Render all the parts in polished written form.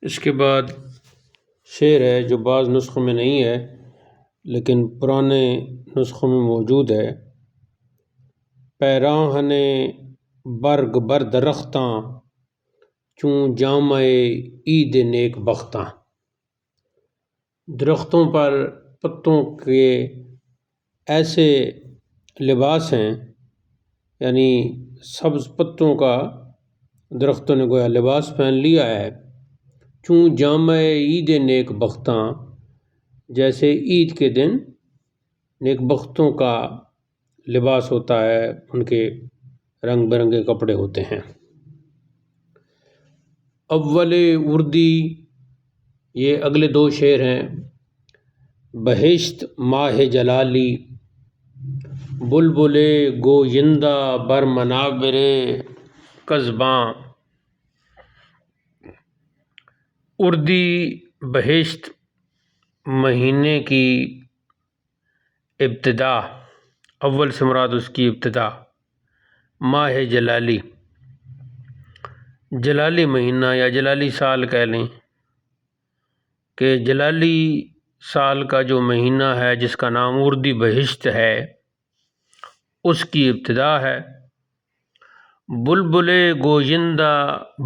اس کے بعد شعر ہے جو بعض نسخوں میں نہیں ہے لیکن پرانے نسخوں میں موجود ہے۔ پیراہن برگ بر درختاں چوں جامہ عید نیک بختاں۔ درختوں پر پتوں کے ایسے لباس ہیں، یعنی سبز پتوں کا درختوں نے گویا لباس پہن لیا ہے۔ چوں جامہ عید نیک بختاں، جیسے عید کے دن نیک بختوں کا لباس ہوتا ہے، ان کے رنگ برنگے کپڑے ہوتے ہیں۔ اول اردی، یہ اگلے دو شعر ہیں۔ بہشت ماہ جلالی، بلبل گویندا بر منابر قضباں۔ اردی بہشت مہینے کی ابتدا، اول سے مراد اس کی ابتدا۔ ماہ جلالی، جلالی مہینہ یا جلالی سال کہہ لیں کہ جلالی سال کا جو مہینہ ہے جس کا نام اردی بہشت ہے، اس کی ابتدا ہے۔ بلبل گویندا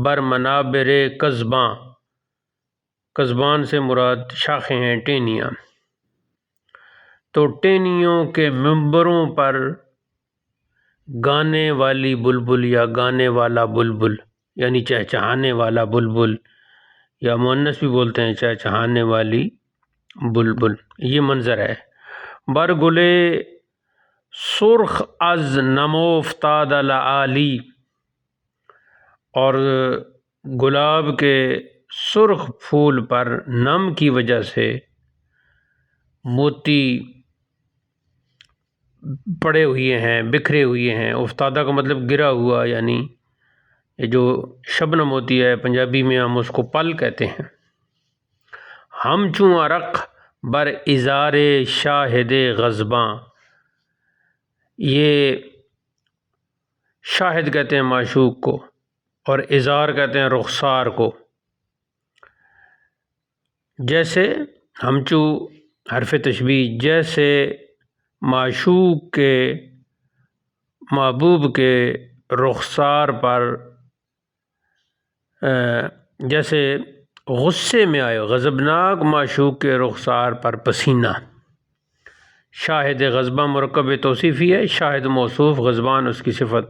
بر منابر قضباں، قضبان سے مراد شاخیں ہیں، ٹہنیاں۔ تو ٹہنیوں کے منبروں پر گانے والی بلبل یا گانے والا بلبل، یعنی چہچہانے والا بلبل، یا مؤنث بھی بولتے ہیں چہچہانے والی بلبل، یہ منظر ہے۔ برگلے سرخ از نمو افتاد لعالی، اور گلاب کے سرخ پھول پر نم کی وجہ سے موتی پڑے ہوئے ہیں، بکھرے ہوئے ہیں۔ افتادہ کا مطلب گرا ہوا، یعنی یہ جو شبنم ہوتی ہے پنجابی میں ہم اس کو پل کہتے ہیں۔ ہم چوں عرق بر ازار شاہد غضباں، یہ شاہد کہتے ہیں معشوق کو، اور ازار کہتے ہیں رخسار کو۔ جیسے ہم چوں حرف تشبیہ، جیسے معشوق کے محبوب کے رخسار پر، جیسے غصے میں آئے، غضبناک معشوق کے رخسار پر پسینہ۔ شاہد غضباں مرکب توصیفی ہے، شاہد موصوف، غضبان اس کی صفت،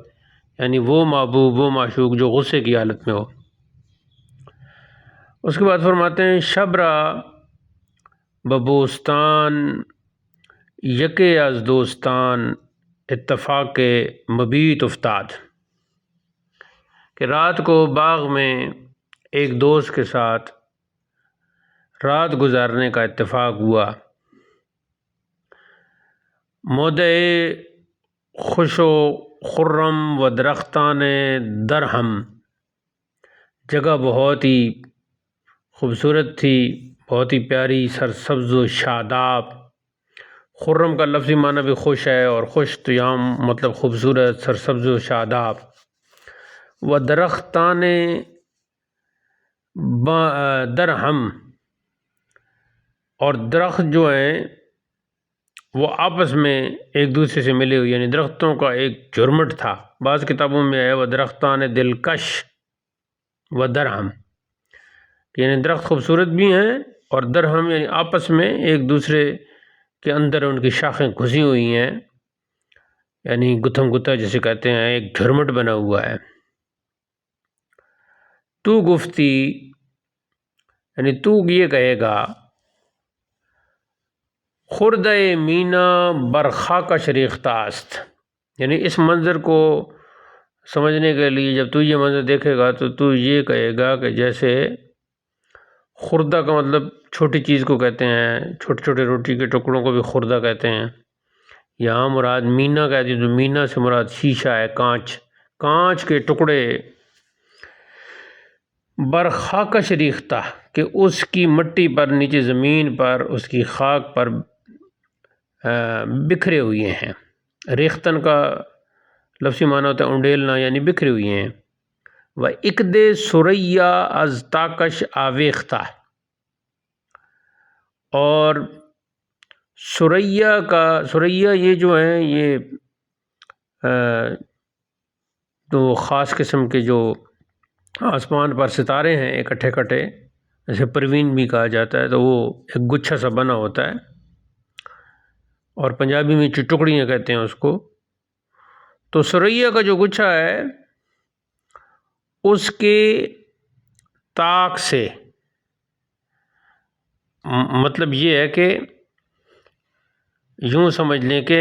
یعنی وہ محبوب، وہ معشوق جو غصے کی حالت میں ہو۔ اس کے بعد فرماتے ہیں شبرا ببوستان یکے از دوستان اتفاق مبیت افتاد، کہ رات کو باغ میں ایک دوست کے ساتھ رات گزارنے کا اتفاق ہوا۔ مودع خوش و خرم و درختان درہم، جگہ بہت ہی خوبصورت تھی، بہت ہی پیاری، سرسبز و شاداب۔ خرم کا لفظی معنی بھی خوش ہے، اور خوش تو یہاں مطلب خوبصورت، سرسبز و شاداب۔ و درختان درہم، اور درخت جو ہیں وہ آپس میں ایک دوسرے سے ملے ہوئے، یعنی درختوں کا ایک جھرمٹ تھا۔ بعض کتابوں میں ہے و درختان دلکش و درہم، یعنی درخت خوبصورت بھی ہیں، اور درہم یعنی آپس میں ایک دوسرے کے اندر ان کی شاخیں گھسی ہوئی ہیں، یعنی گتھم گتھا جسے کہتے ہیں، ایک جھرمٹ بنا ہوا ہے۔ تو گفتی، یعنی تو یہ کہے گا، خردہ مینا برخاکش ریختہ است، یعنی اس منظر کو سمجھنے کے لیے جب تو یہ منظر دیکھے گا تو تو یہ کہے گا کہ جیسے خردہ کا مطلب چھوٹی چیز کو کہتے ہیں، چھوٹے چھوٹے روٹی کے ٹکڑوں کو بھی خردہ کہتے ہیں۔ یہاں مراد مینا کہتے ہیں، تو مینا سے مراد شیشہ ہے، کانچ، کانچ کے ٹکڑے برخاکش ریختہ، کہ اس کی مٹی پر، نیچے زمین پر، اس کی خاک پر بکھرے ہوئے ہیں۔ ریختن کا لفظی معنی ہوتا ہے انڈیلنا، یعنی بکھرے ہوئے ہیں۔ و اکد سریا از تاکش آویختہ، اور سریا یہ جو ہیں یہ تو خاص قسم کے جو آسمان پر ستارے ہیں اکٹھے کٹے، جیسے پروین بھی کہا جاتا ہے، تو وہ ایک گچھا سا بنا ہوتا ہے، اور پنجابی میں ٹکڑیاں کہتے ہیں اس کو۔ تو سریا کا جو گچھا ہے اس کے طاق سے مطلب یہ ہے کہ یوں سمجھ لیں کہ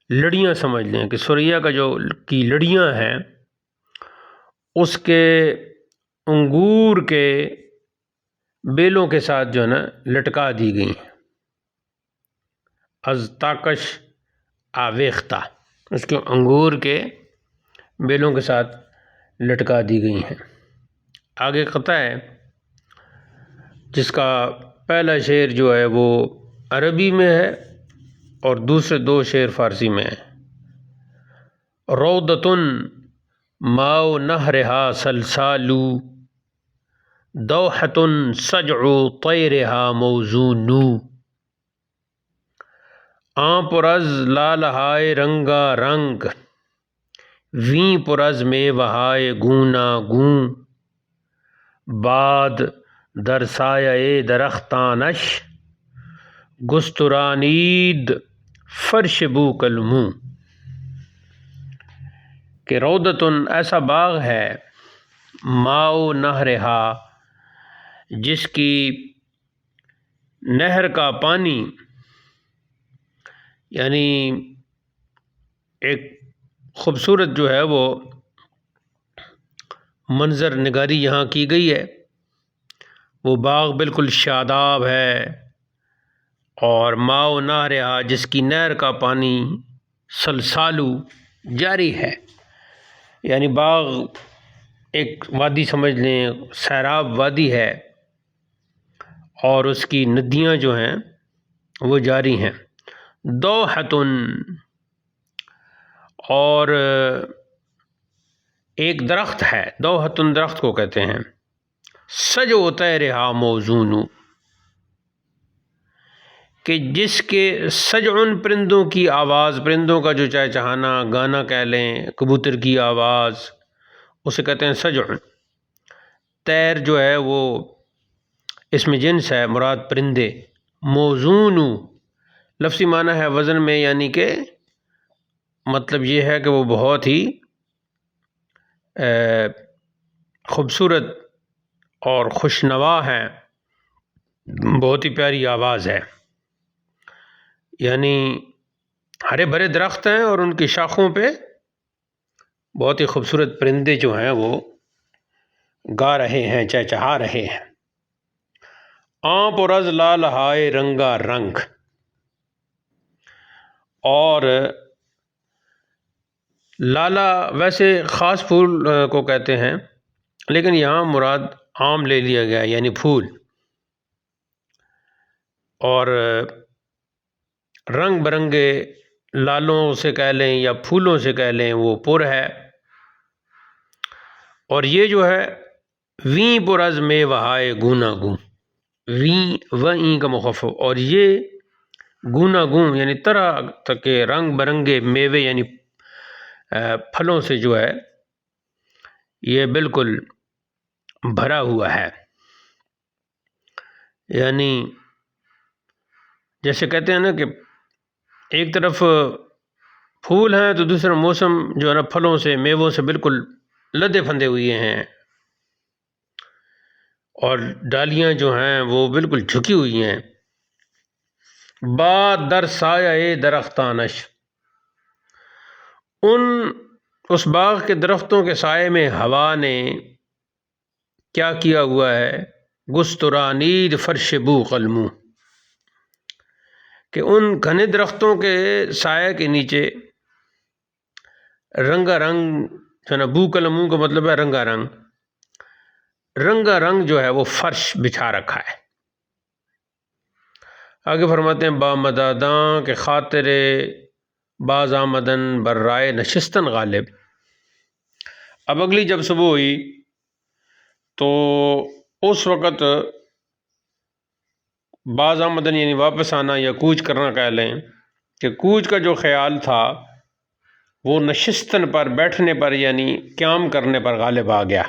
لڑیاں سمجھ لیں کہ سریا کا جو کی لڑیاں ہیں اس کے انگور کے بیلوں کے ساتھ جو ہے نا لٹکا دی گئی ہیں، از تاکش آویختہ، اس کے انگور کے بیلوں کے ساتھ لٹکا دی گئی ہیں۔ آگے قطع ہے جس کا پہلا شعر جو ہے وہ عربی میں ہے اور دوسرے دو شعر فارسی میں ہیں۔ روضۃ ماء نہرہا سلسال، دوحۃ سجع طیرہا موزون، آں پر از لالہائے رنگا رنگ، ویں پر از میوہائے گونا گوں، بعد در سایۂ درختانش گسترانید فرش بو کلموں، کہ روضۃ ایسا باغ ہے، ماء نہرہا جس کی نہر کا پانی، یعنی ایک خوبصورت جو ہے وہ منظر نگاری یہاں کی گئی ہے، وہ باغ بالکل شاداب ہے، اور ماء نہرہا جس کی نہر کا پانی سلسالو جاری ہے، یعنی باغ ایک وادی سمجھ لیں، سیراب وادی ہے، اور اس کی ندیاں جو ہیں وہ جاری ہیں۔ دوحۃ، اور ایک درخت ہے، دوحۃ درخت کو کہتے ہیں، سجع طیرہا موزون، کہ جس کے سجع پرندوں کی آواز، پرندوں کا جو چہچہانا گانا کہہ لیں، کبوتر کی آواز، اسے کہتے ہیں سجع۔ طیر جو ہے وہ اس میں جنس ہے، مراد پرندے۔ موزون لفظی معنی ہے وزن میں، یعنی کہ مطلب یہ ہے کہ وہ بہت ہی خوبصورت اور خوشنوا ہیں، بہت ہی پیاری آواز ہے، یعنی ہرے بھرے درخت ہیں اور ان کی شاخوں پہ بہت ہی خوبصورت پرندے جو ہیں وہ گا رہے ہیں، چہچہا رہے ہیں۔ آں پر از لالہائے رنگا رنگ، اور لالا ویسے خاص پھول کو کہتے ہیں، لیکن یہاں مراد عام لے لیا گیا، یعنی پھول، اور رنگ برنگے لالوں سے کہہ لیں یا پھولوں سے کہہ لیں، وہ پر ہے، اور یہ جو ہے ویں پر از میوہائے گونا گوں، ویں و این کا مخفف، اور یہ گونا گوں یعنی طرح کے رنگ برنگے میوے یعنی پھلوں سے جو ہے یہ بالکل بھرا ہوا ہے، یعنی جیسے کہتے ہیں نا کہ ایک طرف پھول ہیں تو دوسرا موسم جو ہے نا پھلوں سے میووں سے بالکل لدے پھندے ہوئے ہیں، اور ڈالیاں جو ہیں وہ بالکل جھکی ہوئی ہیں۔ بعد در سایۂ درختانش، اس باغ کے درختوں کے سائے میں ہوا نے کیا کیا ہوا ہے، گسترانید فرش بو قلموں، کہ ان گھنے درختوں کے سائے کے نیچے رنگا رنگ جو ہے نا، بو قلموں کا مطلب ہے رنگا رنگ، رنگا رنگ جو ہے وہ فرش بچھا رکھا ہے۔ آگے فرماتے ہیں بامداداں کے خاطر باز آمدن بر رائے نشستن غالب، اب اگلی جب صبح ہوئی تو اس وقت باز آمدن یعنی واپس آنا یا کوچ کرنا کہہ لیں کہ کوچ کا جو خیال تھا وہ نشستن پر، بیٹھنے پر یعنی قیام کرنے پر غالب آ گیا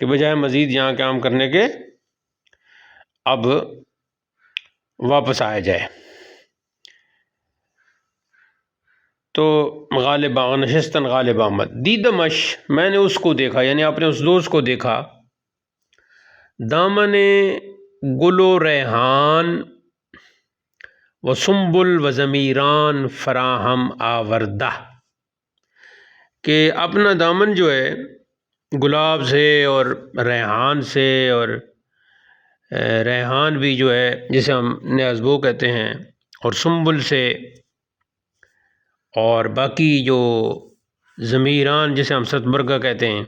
کہ بجائے مزید یہاں قیام کرنے کے اب واپس آیا جائے۔ تو غالب نشستن غالب آمد، دیدمش میں نے اس کو دیکھا یعنی اپنے اس دوست کو دیکھا، دامن گل و ریحان و سنبل و ضمیران فراہم آوردہ، کہ اپنا دامن جو ہے گلاب سے اور ریحان سے، اور ریحان بھی جو ہے جسے ہم نیازبو کہتے ہیں، اور سنبل سے، اور باقی جو ضمیران جسے ہم ستبرگہ کہتے ہیں،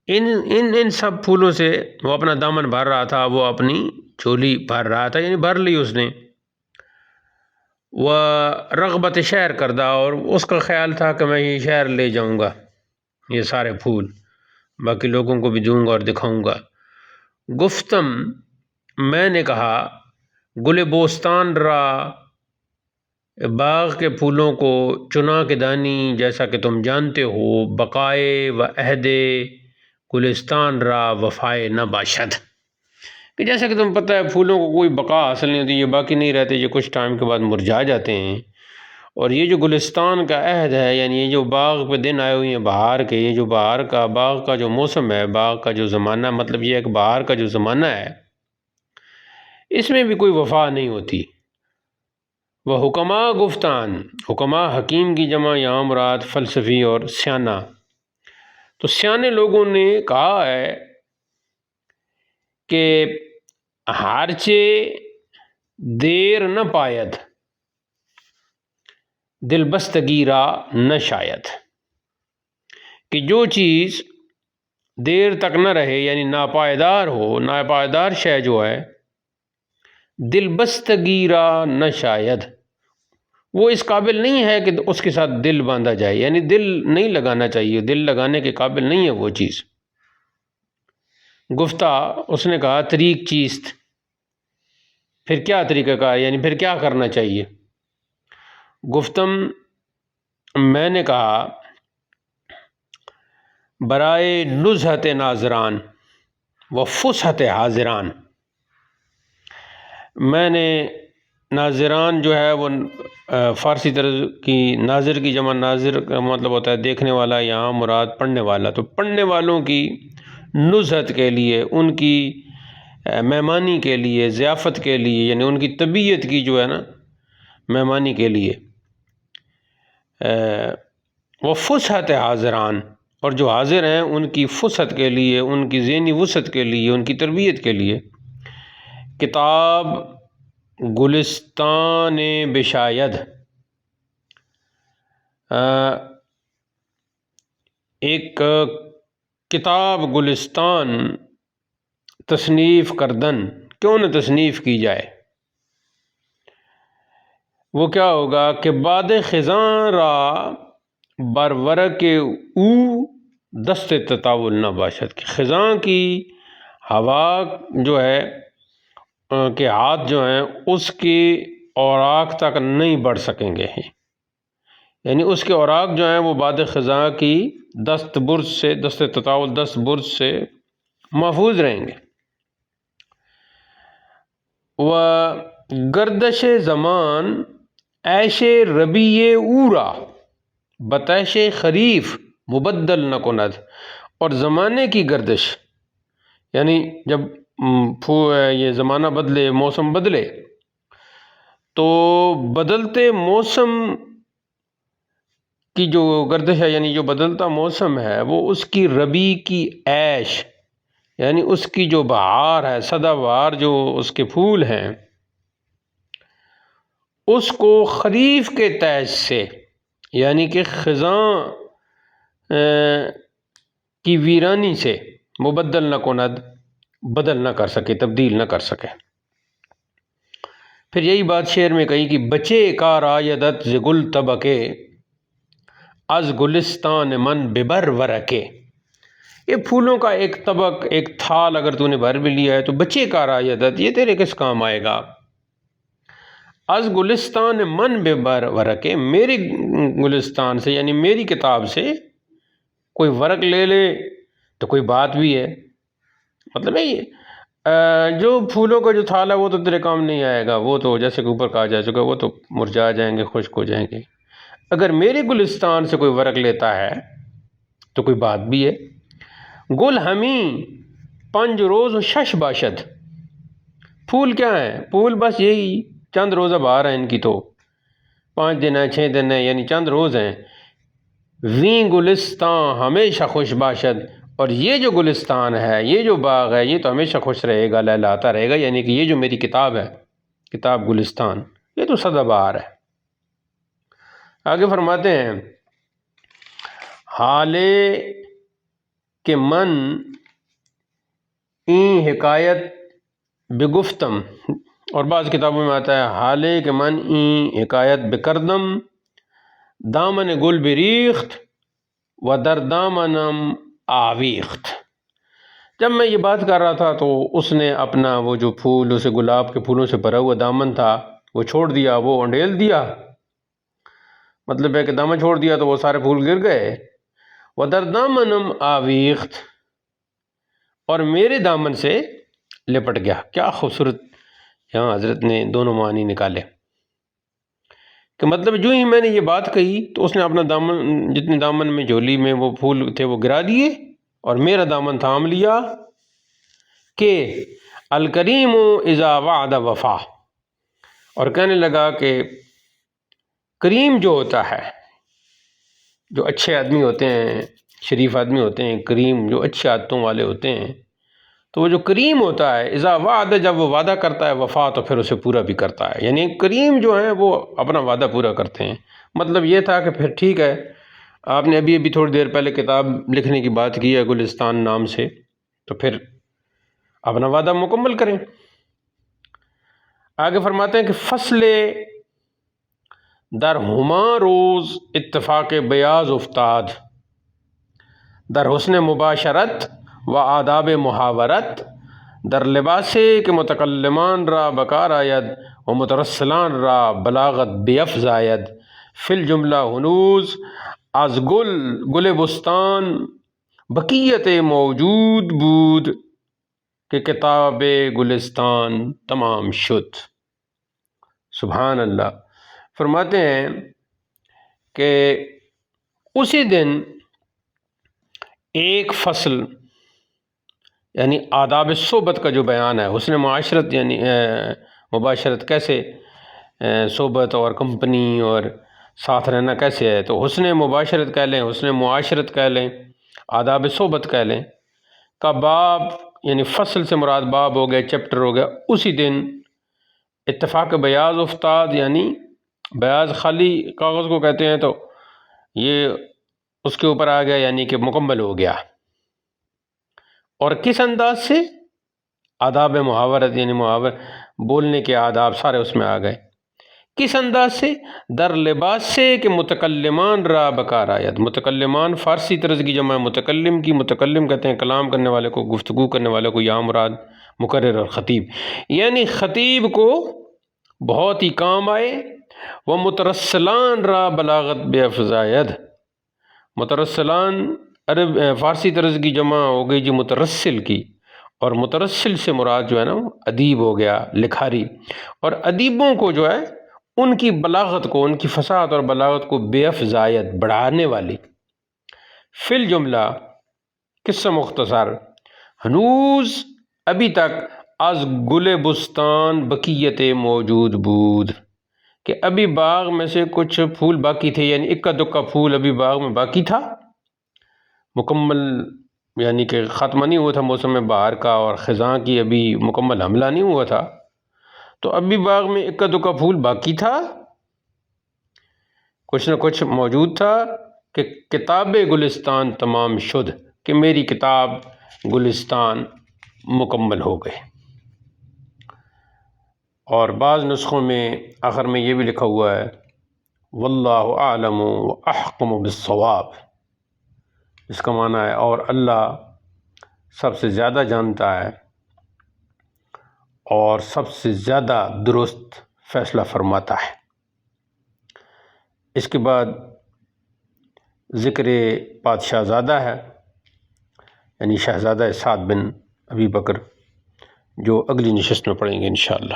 ان سب پھولوں سے وہ اپنا دامن بھر رہا تھا، وہ اپنی چولی بھر رہا تھا یعنی بھر لی اس نے۔ وہ رغبت شہر کردہ، اور اس کا خیال تھا کہ میں یہ شہر لے جاؤں گا، یہ سارے پھول باقی لوگوں کو بھی دوں گا اور دکھاؤں گا۔ گفتم میں نے کہا، گل بوستان را باغ کے پھولوں کو، چنا کے دانی جیسا کہ تم جانتے ہو، بقائے و عہد گلستان را وفائے نہ باشد، کہ جیسا کہ تم پتہ ہے پھولوں کو کوئی بقا حاصل نہیں ہوتی، یہ باقی نہیں رہتے، یہ کچھ ٹائم کے بعد مرجھا جاتے ہیں، اور یہ جو گلستان کا عہد ہے یعنی یہ جو باغ پہ دن آئے ہوئے ہیں بہار کے، یہ جو بہار کا باغ کا جو موسم ہے، باغ کا جو زمانہ، مطلب یہ ہے کہ بہار کا جو زمانہ ہے اس میں بھی کوئی وفا نہیں ہوتی۔ وہ حکما گفتان، حکما حکیم کی جمع، یہاں مراد فلسفی اور سیانہ، تو سیانے لوگوں نے کہا ہے کہ ہارچے دیر نہ پاید دل بستگی را نہ شاید، کہ جو چیز دیر تک نہ رہے یعنی ناپائیدار ہو، ناپائیدار شے جو ہے، دل بستگی را نہ شاید، وہ اس قابل نہیں ہے کہ اس کے ساتھ دل باندھا جائے، یعنی دل نہیں لگانا چاہیے، دل لگانے کے قابل نہیں ہے وہ چیز۔ گفتہ اس نے کہا، طریق چیست، پھر کیا طریقہ کار یعنی پھر کیا کرنا چاہیے؟ گفتم میں نے کہا، برائے نزہت ناظران و فسحت حاضران، میں نے ناظران جو ہے وہ فارسی طرز کی ناظر کی جمع، ناظر کا مطلب ہوتا ہے دیکھنے والا، یہاں مراد پڑھنے والا، تو پڑھنے والوں کی نزہت کے لیے، ان کی مہمانی کے لیے، ضیافت کے لیے، یعنی ان کی طبیعت کی جو ہے نا مہمانی کے لیے، وہ فسحت حاضران، اور جو حاضر ہیں ان کی فسحت کے لیے، ان کی ذہنی وسعت کے لیے، ان کی تربیت کے لیے، کتاب گلستان بشاید، ایک کتاب گلستان تصنیف کردن، کیوں نہ تصنیف کی جائے۔ وہ کیا ہوگا کہ بعد خزاں را بر ورق او دست تطاول نہ باشد، کہ خزاں کی ہوا جو ہے کہ ہاتھ جو ہیں اس کی اوراق تک نہیں بڑھ سکیں گے، یعنی اس کے اوراق جو ہیں وہ بعد خزاں کی دست برس سے، دست تطاول دست برس سے محفوظ رہیں گے۔ و گردش زمان عیش ربیع اورا بتعش خریف مبدل نہ کند، اور زمانے کی گردش یعنی جب یہ زمانہ بدلے، موسم بدلے، تو بدلتے موسم کی جو گردش ہے یعنی جو بدلتا موسم ہے وہ اس کی ربیع کی عیش یعنی اس کی جو بہار ہے، سدا بہار جو اس کے پھول ہیں، اس کو خریف کے تیج سے یعنی کہ خزاں کی ویرانی سے مبدل نہ کند، بدل نہ کر سکے، تبدیل نہ کر سکے۔ پھر یہی بات شعر میں کہی کہ بچے کار آیدت ز گل طبقے از گلستان من ببر ورکے، یہ پھولوں کا ایک طبق، ایک تھال اگر تو نے بھر بھی لیا ہے تو بچے کا رایدت، یہ تیرے کس کام آئے گا؟ از گلستان من ببر ورکے، میری گلستان سے یعنی میری کتاب سے کوئی ورق لے لے تو کوئی بات بھی ہے، مطلب جو پھولوں کا جو تھال ہے وہ تو تیرے کام نہیں آئے گا، وہ تو جیسے کہ اوپر کہا جا چکا وہ تو مرجھا جائیں گے، خشک ہو جائیں گے۔ اگر میرے گلستان سے کوئی ورق لیتا ہے تو کوئی بات بھی ہے۔ گل ہمیں پنج روز و شش باشد، پھول کیا ہیں؟ پھول بس یہی چند روزہ بہار ہے ان کی، تو 5 دن ہے 6 دن ہے یعنی چند روز ہیں۔ ویں گلستان ہمیشہ خوش باشد، اور یہ جو گلستان ہے، یہ جو باغ ہے، یہ تو ہمیشہ خوش رہے گا، لہلاتا رہے گا، یعنی کہ یہ جو میری کتاب ہے، کتاب گلستان، یہ تو سدا بہار ہے۔ آگے فرماتے ہیں حالے کہ من این حکایت بگفتم، اور بعض کتابوں میں آتا ہے حالے کہ من این حکایت بکردم، دامن گل بریخت و در دامنم آویخت، جب میں یہ بات کر رہا تھا تو اس نے اپنا وہ جو پھول، اسے گلاب کے پھولوں سے بھرا ہوا دامن تھا وہ چھوڑ دیا، وہ انڈیل دیا، مطلب ہے کہ دامن چھوڑ دیا تو وہ سارے پھول گر گئے۔ وَدَرْ دَامَنَمْ آویخت، اور میرے دامن سے لپٹ گیا۔ کیا خوبصورت یہاں حضرت نے دونوں معنی نکالے کہ مطلب جو ہی میں نے یہ بات کہی تو اس نے اپنا دامن، جتنے دامن میں جھولی میں وہ پھول تھے وہ گرا دیے اور میرا دامن تھام لیا۔ کہ الکریم اذا وعد وفا، اور کہنے لگا کہ کریم جو ہوتا ہے، جو اچھے آدمی ہوتے ہیں، شریف آدمی ہوتے ہیں، کریم جو اچھے عادتوں والے ہوتے ہیں، تو وہ جو کریم ہوتا ہے اذا وعد، جب وہ وعدہ کرتا ہے، وفا تو پھر اسے پورا بھی کرتا ہے، یعنی کریم جو ہیں وہ اپنا وعدہ پورا کرتے ہیں۔ مطلب یہ تھا کہ پھر ٹھیک ہے، آپ نے ابھی تھوڑی دیر پہلے کتاب لکھنے کی بات کی ہے گلستان نام سے، تو پھر اپنا وعدہ مکمل کریں۔ آگے فرماتے ہیں کہ فصل در ہما روز اتفاق بیاض افتاد، در حسن مباشرت و آداب محاورت، در لباسے کہ متکلمان را بکار آید و مترسلان را بلاغت بیفزاید، فی الجملہ ہنوز از گل بستان بقیت موجود بود کہ کتاب گلستان تمام شد۔ سبحان اللہ۔ فرماتے ہیں کہ اسی دن ایک فصل یعنی آداب صحبت کا جو بیان ہے، حسن معاشرت یعنی مباشرت کیسے، صحبت اور کمپنی اور ساتھ رہنا کیسے ہے، تو حسن مباشرت کہہ لیں، حسن معاشرت کہہ لیں، آداب صحبت کہہ لیں کا باب، یعنی فصل سے مراد باب ہو گیا، چیپٹر ہو گیا، اسی دن اتفاق بیاض افتاد، یعنی بیاض خالی کاغذ کو کہتے ہیں، تو یہ اس کے اوپر آ گیا، یعنی کہ مکمل ہو گیا۔ اور کس انداز سے؟ آداب محاورت، یعنی محاور بولنے کے آداب سارے اس میں آ گئے۔ کس انداز سے؟ در لباس سے کہ متکلمان را بکار آید، متکلمان فارسی طرز کی جمع ہے متکلم کی، متکلم کہتے ہیں کلام کرنے والے کو، گفتگو کرنے والے کو، یہاں مراد مقرر اور خطیب، یعنی خطیب کو بہت ہی کام آئے۔ وہ مترسلان را بلاغت بیفزاید، مترسلان فارسی طرز کی جمع ہو گئی جی مترسل کی، اور مترسل سے مراد جو ہے نا وہ ادیب ہو گیا، لکھاری، اور ادیبوں کو جو ہے ان کی بلاغت کو، ان کی فصاحت اور بلاغت کو بیفزاید، بڑھانے والی۔ فی الجملہ قصہ مختصر، ہنوز ابھی تک، از گل بستان بقیت موجود بود، کہ ابھی باغ میں سے کچھ پھول باقی تھے، یعنی اکا دکا پھول ابھی باغ میں باقی تھا، مکمل یعنی کہ ختمہ نہیں ہوا تھا موسم بہار کا، اور خزاں کی ابھی مکمل حملہ نہیں ہوا تھا، تو ابھی باغ میں اکا دکا پھول باقی تھا، کچھ نہ کچھ موجود تھا، کہ کتاب گلستان تمام شد، کہ میری کتاب گلستان مکمل ہو گئے۔ اور بعض نسخوں میں آخر میں یہ بھی لکھا ہوا ہے واللہ اعلم واحکم بالصواب، اس کا معنی ہے اور اللہ سب سے زیادہ جانتا ہے اور سب سے زیادہ درست فیصلہ فرماتا ہے۔ اس کے بعد ذکر پادشاہ زادہ ہے، یعنی شہزادہ سعد بن ابی بکر، جو اگلی نشست میں پڑھیں گے انشاءاللہ۔